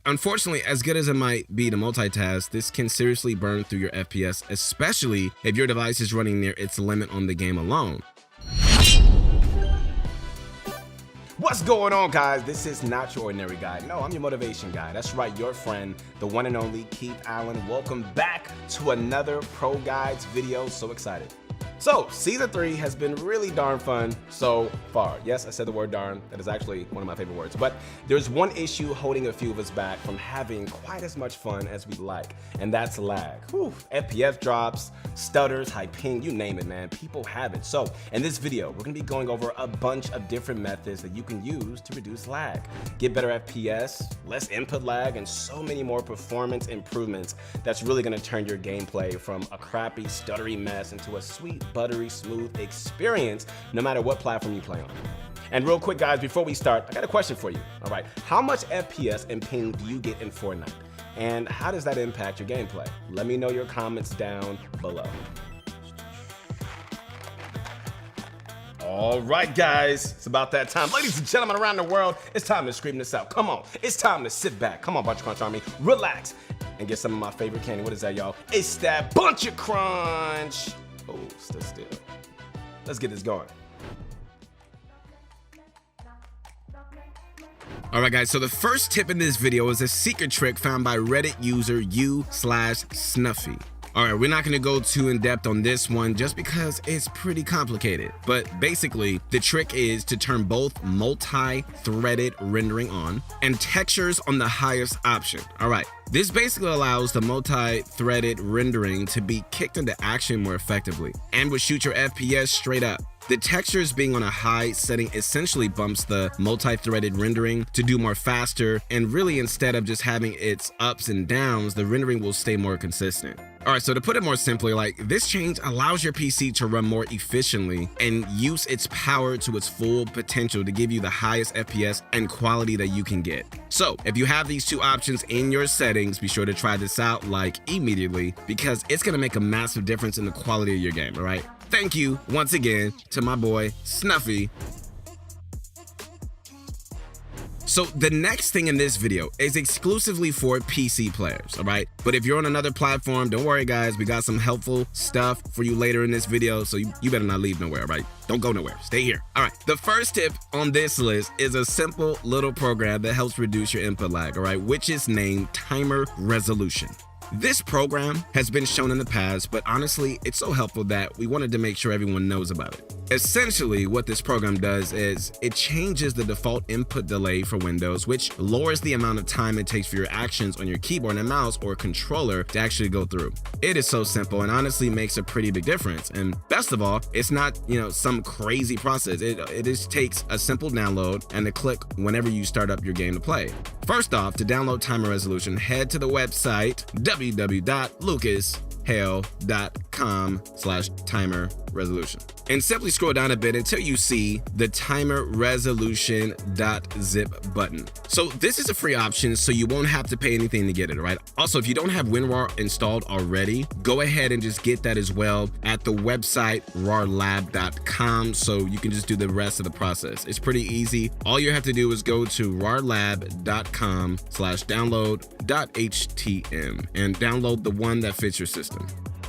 Unfortunately, as good as it might be to multitask, this can seriously burn through your FPS, especially if your device is running near its limit on the game alone. What's going on, guys? This is not your ordinary guy. No, I'm your motivation guy. That's right, your friend, the one and only Keith Allen. Welcome back to another Pro Guides video. So excited. So, Season 3 has been really darn fun so far. Yes, I said the word darn. That is actually one of my favorite words. But there's one issue holding a few of us back from having quite as much fun as we'd like, and that's lag. Whew. FPS drops, stutters, high ping, you name it, man. People have it. So, in this video, we're going to be going over a bunch of different methods that you can use to reduce lag, get better FPS, less input lag, and so many more performance improvements that's really going to turn your gameplay from a crappy, stuttery mess into a sweet, buttery smooth experience no matter what platform you play on. And real quick, guys, before we start, I got a question for you. All right, how much FPS and ping do you get in Fortnite? And how does that impact your gameplay? Let me know your comments down below. All right, guys, it's about that time. Ladies and gentlemen around the world, it's time to scream this out. Come on, it's time to sit back. Come on, Bunch of Crunch Army, relax, and get some of my favorite candy. What is that, y'all? It's that Bunch of Crunch. Oh, still. Let's get this going. Alright guys, so the first tip in this video is a secret trick found by Reddit user u/Snuffy. Alright, we're not going to go too in depth on this one just because it's pretty complicated. But basically, the trick is to turn both multi-threaded rendering on and textures on the highest option. Alright, this basically allows the multi-threaded rendering to be kicked into action more effectively and will shoot your FPS straight up. The textures being on a high setting essentially bumps the multi-threaded rendering to do more faster, and really instead of just having its ups and downs, the rendering will stay more consistent. Alright, so to put it more simply, this change allows your PC to run more efficiently and use its power to its full potential to give you the highest FPS and quality that you can get. So if you have these two options in your settings, be sure to try this out immediately, because it's going to make a massive difference in the quality of your game, alright? Thank you once again to my boy Snuffy. So the next thing in this video is exclusively for PC players, all right? But if you're on another platform, don't worry guys, we got some helpful stuff for you later in this video, so you better not leave nowhere, right? Don't go nowhere, stay here. All right, the first tip on this list is a simple little program that helps reduce your input lag, all right? Which is named Timer Resolution. This program has been shown in the past, but honestly, it's so helpful that we wanted to make sure everyone knows about it. Essentially, what this program does is it changes the default input delay for Windows, which lowers the amount of time it takes for your actions on your keyboard and mouse or controller to actually go through. It is so simple and honestly makes a pretty big difference. And best of all, it's not, some crazy process. It just takes a simple download and a click whenever you start up your game to play. First off, to download Timer Resolution, head to the website www.lucashale.com/timer resolution and simply scroll down a bit until you see the timer resolution.zip button. So this is a free option, so you won't have to pay anything to get it, right? Also, if you don't have WinRAR installed already, go ahead and just get that as well at the website rarlab.com, so you can just do the rest of the process. It's pretty easy. All you have to do is go to rarlab.com/download.htm and download the one that fits your system.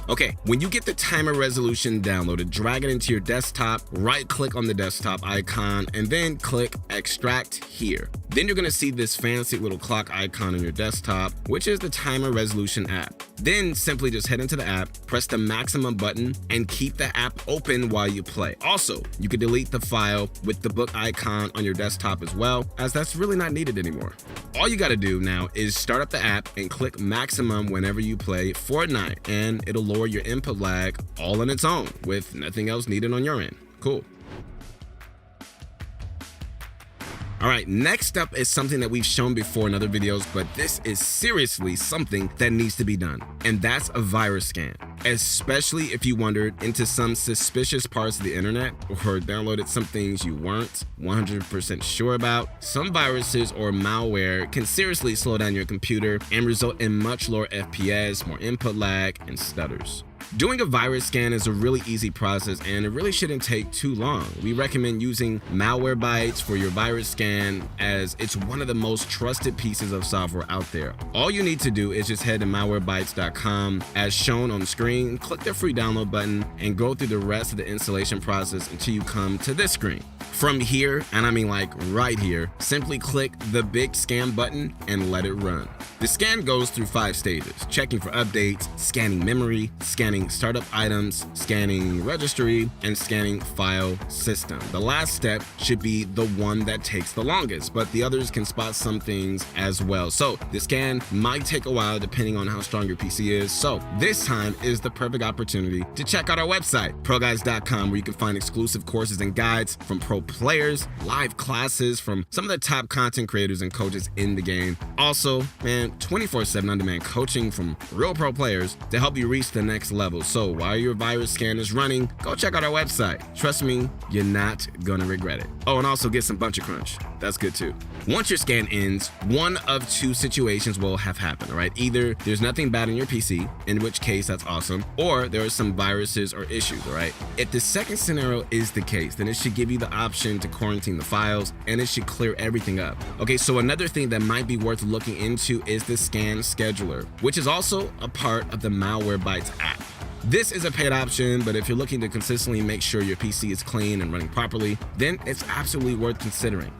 Okay, when you get the timer resolution downloaded, drag it into your desktop, right-click on the desktop icon, and then click Extract Here. Then you're gonna see this fancy little clock icon on your desktop, which is the Timer Resolution app. Then simply just head into the app, press the maximum button, and keep the app open while you play. Also, you can delete the file with the book icon on your desktop as well, as that's really not needed anymore. All you gotta do now is start up the app and click maximum whenever you play Fortnite, and it'll lower your input lag all on its own with nothing else needed on your end. Cool. All right, next up is something that we've shown before in other videos, but this is seriously something that needs to be done, and that's a virus scan. Especially if you wandered into some suspicious parts of the internet or downloaded some things you weren't 100% sure about. Some viruses or malware can seriously slow down your computer and result in much lower FPS, more input lag, and stutters. Doing a virus scan is a really easy process and it really shouldn't take too long. We recommend using Malwarebytes for your virus scan as it's one of the most trusted pieces of software out there. All you need to do is just head to malwarebytes.com as shown on the screen, click the free download button, and go through the rest of the installation process until you come to this screen. From here, and I mean like right here, simply click the big scan button and let it run. The scan goes through 5 stages: checking for updates, scanning memory, scanning startup items, scanning registry, and scanning file system. The last step should be the one that takes the longest, but the others can spot some things as well. So the scan might take a while depending on how strong your PC is. So this time is the perfect opportunity to check out our website, ProGuides.com, where you can find exclusive courses and guides from pro players, live classes from some of the top content creators and coaches in the game. Also, 24/7 on-demand coaching from real pro players to help you reach the next level. So while your virus scan is running, go check out our website. Trust me, you're not gonna regret it. Oh, and also get some Bunch of Crunch. That's good too. Once your scan ends, one of 2 situations will have happened, all right? Either there's nothing bad in your PC, in which case that's awesome, or there are some viruses or issues, all right? If the second scenario is the case, then it should give you the option to quarantine the files and it should clear everything up. Okay, so another thing that might be worth looking into is the scan scheduler, which is also a part of the Malwarebytes app. This is a paid option, but if you're looking to consistently make sure your PC is clean and running properly, then it's absolutely worth considering.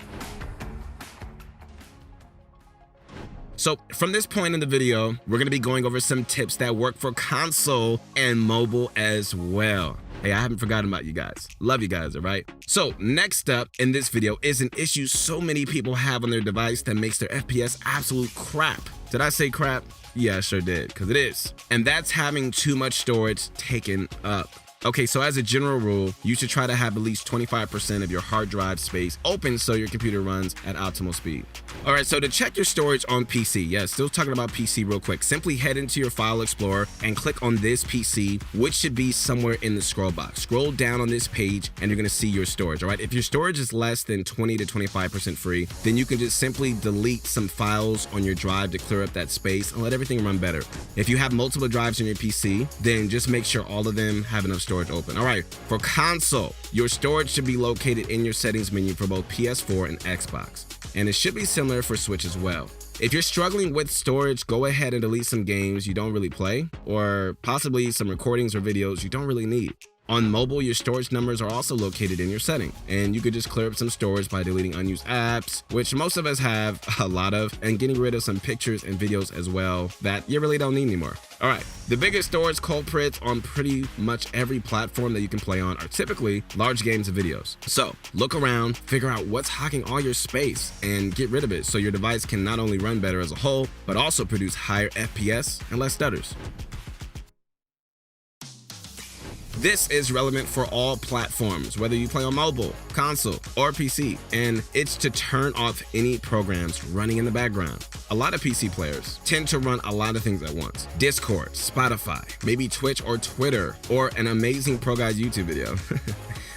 So from this point in the video, we're gonna be going over some tips that work for console and mobile as well. Hey, I haven't forgotten about you guys. Love you guys, all right? So next up in this video is an issue so many people have on their device that makes their FPS absolute crap. Did I say crap? Yeah, I sure did, because it is. And that's having too much storage taken up. Okay, so as a general rule, you should try to have at least 25% of your hard drive space open so your computer runs at optimal speed. All right, so to check your storage on PC, yeah, still talking about PC real quick, simply head into your file explorer and click on this PC, which should be somewhere in the scroll box. Scroll down on this page and you're gonna see your storage, all right? If your storage is less than 20 to 25% free, then you can just simply delete some files on your drive to clear up that space and let everything run better. If you have multiple drives on your PC, then just make sure all of them have enough storage open. All right, for console, your storage should be located in your settings menu for both PS4 and Xbox, and it should be similar for Switch as well. If you're struggling with storage, go ahead and delete some games you don't really play, or possibly some recordings or videos you don't really need. On mobile, your storage numbers are also located in your setting, and you could just clear up some storage by deleting unused apps, which most of us have a lot of, and getting rid of some pictures and videos as well that you really don't need anymore. All right, the biggest storage culprits on pretty much every platform that you can play on are typically large games and videos. So look around, figure out what's hogging all your space, and get rid of it so your device can not only run better as a whole, but also produce higher FPS and less stutters. This is relevant for all platforms, whether you play on mobile, console, or PC, and it's to turn off any programs running in the background. A lot of PC players tend to run a lot of things at once. Discord, Spotify, maybe Twitch or Twitter, or an amazing Pro Guides YouTube video.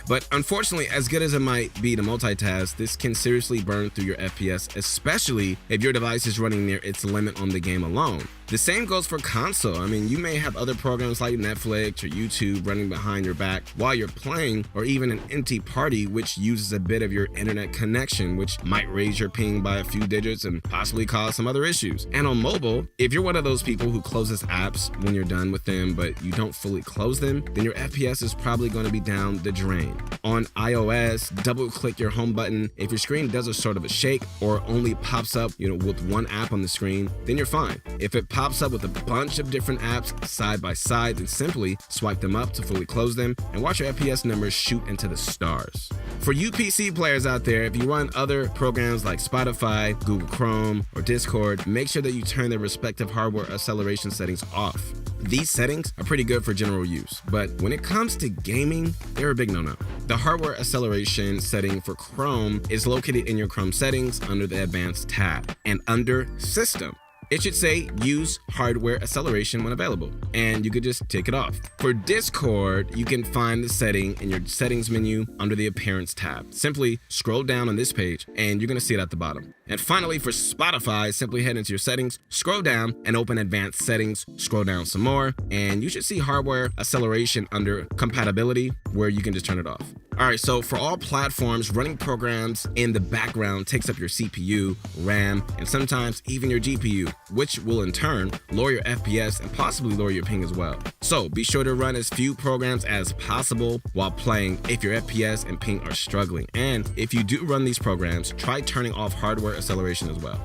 But unfortunately, as good as it might be to multitask, this can seriously burn through your FPS, especially if your device is running near its limit on the game alone. The same goes for console. I mean, you may have other programs like Netflix or YouTube running behind your back while you're playing, or even an empty party which uses a bit of your internet connection, which might raise your ping by a few digits and possibly cause some other issues. And on mobile, if you're one of those people who closes apps when you're done with them, but you don't fully close them, then your FPS is probably going to be down the drain. On iOS, double click your home button. If your screen does a sort of a shake or only pops up, with one app on the screen, then you're fine. If it pops up with a bunch of different apps side by side, then simply swipe them up to fully close them and watch your FPS numbers shoot into the stars. For you PC players out there, if you run other programs like Spotify, Google Chrome, or Discord, make sure that you turn their respective hardware acceleration settings off. These settings are pretty good for general use, but when it comes to gaming, they're a big no-no. The hardware acceleration setting for Chrome is located in your Chrome settings under the Advanced tab and under System. it should say use hardware acceleration when available, and you could just take it off. For Discord, you can find the setting in your settings menu under the appearance tab. Simply scroll down on this page and you're gonna see it at the bottom. And finally, for Spotify, simply head into your settings, scroll down and open advanced settings, scroll down some more, and you should see hardware acceleration under compatibility where you can just turn it off. All right, so for all platforms, running programs in the background takes up your CPU, RAM, and sometimes even your GPU, which will in turn lower your FPS and possibly lower your ping as well. So be sure to run as few programs as possible while playing if your FPS and ping are struggling. And if you do run these programs, try turning off hardware acceleration as well.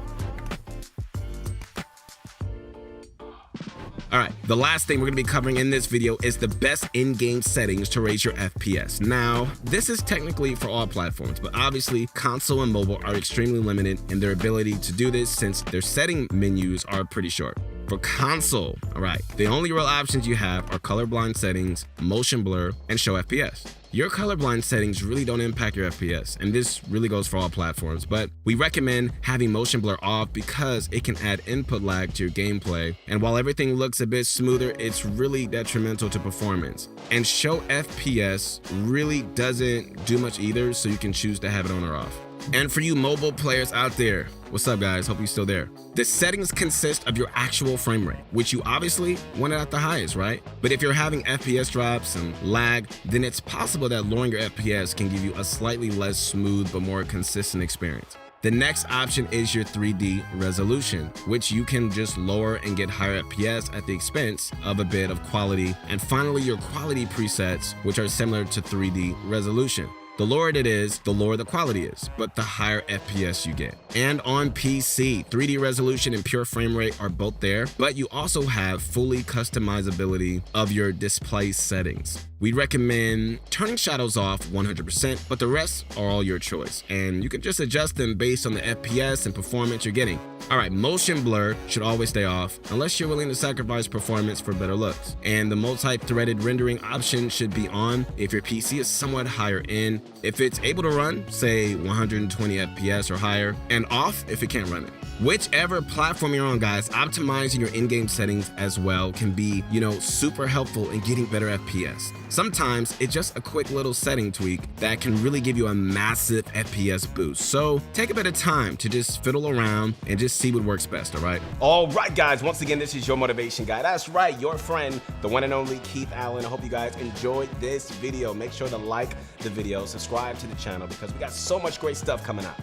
All right, the last thing we're gonna be covering in this video is the best in-game settings to raise your FPS. Now, this is technically for all platforms, but obviously console and mobile are extremely limited in their ability to do this since their setting menus are pretty short. For console, all right, the only real options you have are colorblind settings, motion blur, and show FPS. Your colorblind settings really don't impact your FPS, and this really goes for all platforms, but we recommend having motion blur off because it can add input lag to your gameplay, and while everything looks a bit smoother, it's really detrimental to performance. And show FPS really doesn't do much either, so you can choose to have it on or off. And for you mobile players out there, what's up guys? Hope you're still there. The settings consist of your actual frame rate, which you obviously want it at the highest, right? But if you're having FPS drops and lag, then it's possible that lowering your FPS can give you a slightly less smooth but more consistent experience. The next option is your 3D resolution, which you can just lower and get higher FPS at the expense of a bit of quality. And finally, your quality presets, which are similar to 3D resolution. The lower it is, the lower the quality is, but the higher FPS you get. And on PC, 3D resolution and pure frame rate are both there, but you also have fully customizability of your display settings. We recommend turning shadows off 100%, but the rest are all your choice, and you can just adjust them based on the FPS and performance you're getting. All right, motion blur should always stay off unless you're willing to sacrifice performance for better looks. And the multi-threaded rendering option should be on if your PC is somewhat higher end, if it's able to run, say 120 FPS or higher, and off if it can't run it. Whichever platform you're on, guys, optimizing your in-game settings as well can be, super helpful in getting better FPS. Sometimes it's just a quick little setting tweak that can really give you a massive FPS boost. So take a bit of time to just fiddle around and just see what works best, all right? All right, guys, once again, this is your motivation guy. That's right, your friend, the one and only Keith Allen. I hope you guys enjoyed this video. Make sure to like the video, subscribe to the channel because we got so much great stuff coming out.